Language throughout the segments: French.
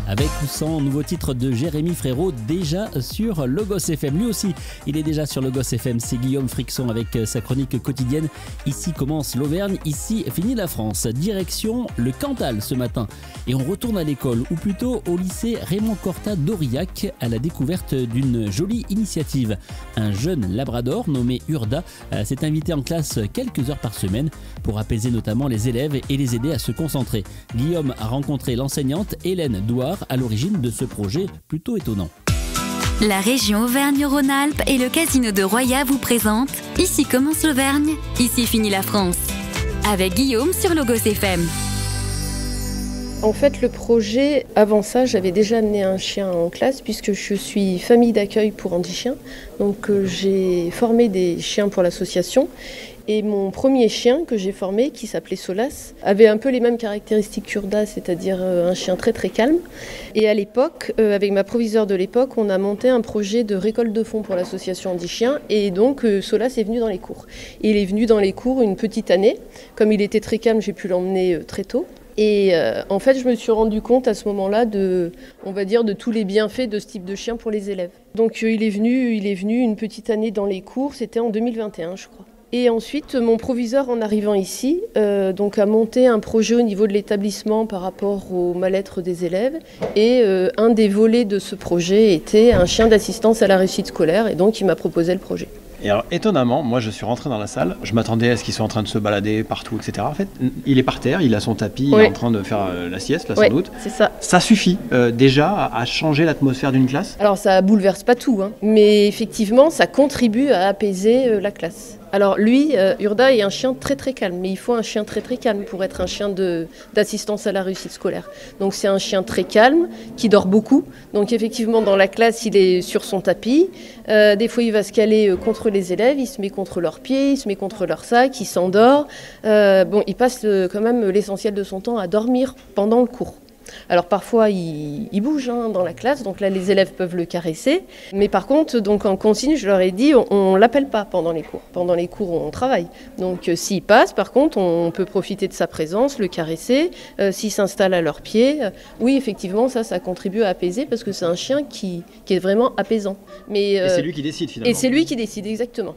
Avec ou sans nouveau titre de Jérémy Frérot, déjà sur Logos FM. Lui aussi, il est déjà sur Logos FM. C'est Guillaume Frixon avec sa chronique quotidienne. Ici commence l'Auvergne, ici finit la France. Direction le Cantal ce matin. Et on retourne à l'école, ou plutôt au lycée Raymond Corta d'Aurillac, à la découverte d'une jolie initiative. Un jeune labrador nommé Urda s'est invité en classe quelques heures par semaine pour apaiser notamment les élèves et les aider à se concentrer. Guillaume a rencontré l'enseignante Hélène Douard à l'origine de ce projet plutôt étonnant. La région Auvergne-Rhône-Alpes et le casino de Roya vous présentent Ici commence l'Auvergne, ici finit la France. Avec Guillaume sur Logos FM. En fait, le projet, avant ça, j'avais déjà amené un chien en classe puisque je suis famille d'accueil pour handichiens. Donc j'ai formé des chiens pour l'association. Et mon premier chien que j'ai formé, qui s'appelait Solas, avait un peu les mêmes caractéristiques qu'Urda, c'est-à-dire un chien très très calme. Et à l'époque, avec ma proviseure de l'époque, on a monté un projet de récolte de fonds pour l'association Handichiens. Et donc Solas est venu dans les cours. Il est venu dans les cours une petite année. Comme il était très calme, j'ai pu l'emmener très tôt. Et en fait, je me suis rendu compte à ce moment-là de tous les bienfaits de ce type de chien pour les élèves. Donc il est venu une petite année dans les cours, c'était en 2021, je crois. Et ensuite, mon proviseur, en arrivant ici, a monté un projet au niveau de l'établissement par rapport au mal-être des élèves. Et un des volets de ce projet était un chien d'assistance à la réussite scolaire. Et donc, il m'a proposé le projet. Et alors, étonnamment, moi je suis rentré dans la salle, je m'attendais à ce qu'il soit en train de se balader partout, etc. En fait, il est par terre, il a son tapis, il est en train de faire la sieste, là, sans doute. C'est ça. Ça suffit déjà à changer l'atmosphère d'une classe? Alors, ça bouleverse pas tout, mais effectivement, ça contribue à apaiser la classe. Alors lui, Urda est un chien très très calme, mais il faut un chien très très calme pour être un chien d'assistance à la réussite scolaire. Donc c'est un chien très calme, qui dort beaucoup. Donc effectivement dans la classe, il est sur son tapis. Des fois il va se caler contre les élèves, il se met contre leurs pieds, il se met contre leur sac, il s'endort. Il passe quand même l'essentiel de son temps à dormir pendant le cours. Alors parfois il bouge dans la classe, donc là les élèves peuvent le caresser. Mais par contre, donc en consigne, je leur ai dit, on l'appelle pas pendant les cours. Pendant les cours, on travaille. Donc s'il passe, par contre, on peut profiter de sa présence, le caresser. S'il s'installe à leurs pieds, oui effectivement ça contribue à apaiser parce que c'est un chien qui est vraiment apaisant. Et c'est lui qui décide finalement. Et c'est lui qui décide, exactement.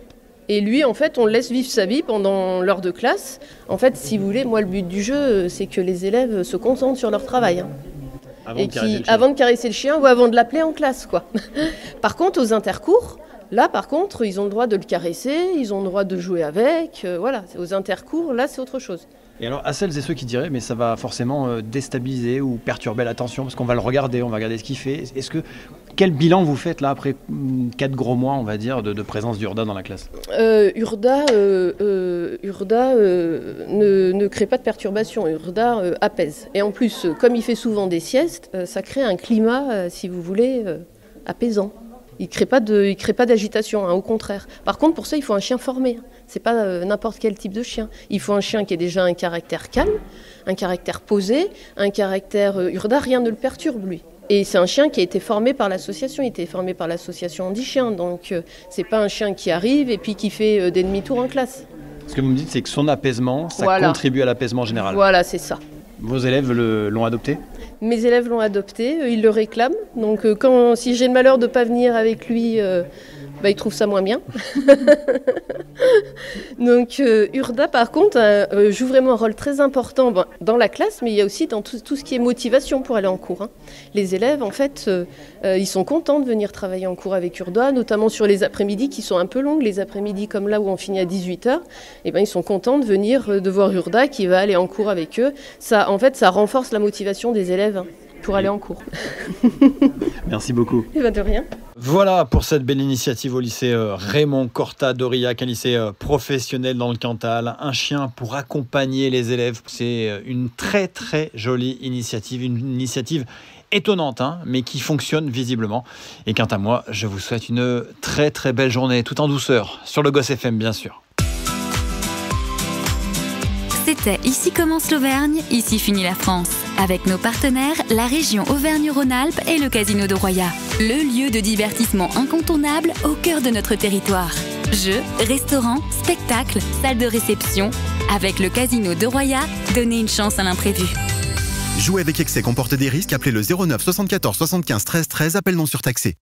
Et lui, en fait, on le laisse vivre sa vie pendant l'heure de classe. En fait, si vous voulez, moi, le but du jeu, c'est que les élèves se concentrent sur leur travail. Avant de caresser le chien ou avant de l'appeler en classe, quoi. Par contre, aux intercours, là, ils ont le droit de le caresser, ils ont le droit de jouer avec. Voilà, aux intercours, là, c'est autre chose. Et alors, à celles et ceux qui diraient, mais ça va forcément déstabiliser ou perturber l'attention, parce qu'on va le regarder, on va regarder ce qu'il fait. Quel bilan vous faites là, après 4 gros mois, on va dire, de présence d'Urda dans la classe? Urda ne crée pas de perturbation, Urda apaise. Et en plus, comme il fait souvent des siestes, ça crée un climat, si vous voulez, apaisant. Il crée pas d'agitation, au contraire. Par contre, pour ça, il faut un chien formé. C'est pas n'importe quel type de chien. Il faut un chien qui ait déjà un caractère calme, un caractère posé, un caractère Urda, rien ne le perturbe, lui. Et c'est un chien qui a été formé par l'association, il a été formé par l'association Handichiens. Donc c'est pas un chien qui arrive et puis qui fait des demi-tours en classe. Ce que vous me dites, c'est que son apaisement, ça contribue à l'apaisement général. Voilà, c'est ça. Vos élèves l'ont adopté? Mes élèves l'ont adopté, ils le réclament. Donc si j'ai le malheur de ne pas venir avec lui, ils trouvent ça moins bien. Donc Urda, par contre, joue vraiment un rôle très important dans la classe, mais il y a aussi dans tout ce qui est motivation pour aller en cours. Les élèves, en fait, ils sont contents de venir travailler en cours avec Urda, notamment sur les après-midi qui sont un peu longues. Les après-midi comme là où on finit à 18h, ils sont contents de venir, de voir Urda qui va aller en cours avec eux. Ça, en fait, ça renforce la motivation des élèves pour aller en cours. Merci beaucoup. De rien. Voilà pour cette belle initiative au lycée Raymond Corta d'Aurillac, un lycée professionnel dans le Cantal. Un chien pour accompagner les élèves. C'est une très très jolie initiative, une initiative étonnante, mais qui fonctionne visiblement. Et quant à moi, je vous souhaite une très très belle journée, tout en douceur, sur Logos FM bien sûr. C'était Ici commence l'Auvergne, ici finit la France. Avec nos partenaires, la région Auvergne-Rhône-Alpes et le casino de Roya. Le lieu de divertissement incontournable au cœur de notre territoire. Jeux, restaurants, spectacles, salles de réception. Avec le Casino de Roya, donnez une chance à l'imprévu. Jouer avec excès comporte des risques. Appelez le 09 74 75 13 13. Appel non surtaxé.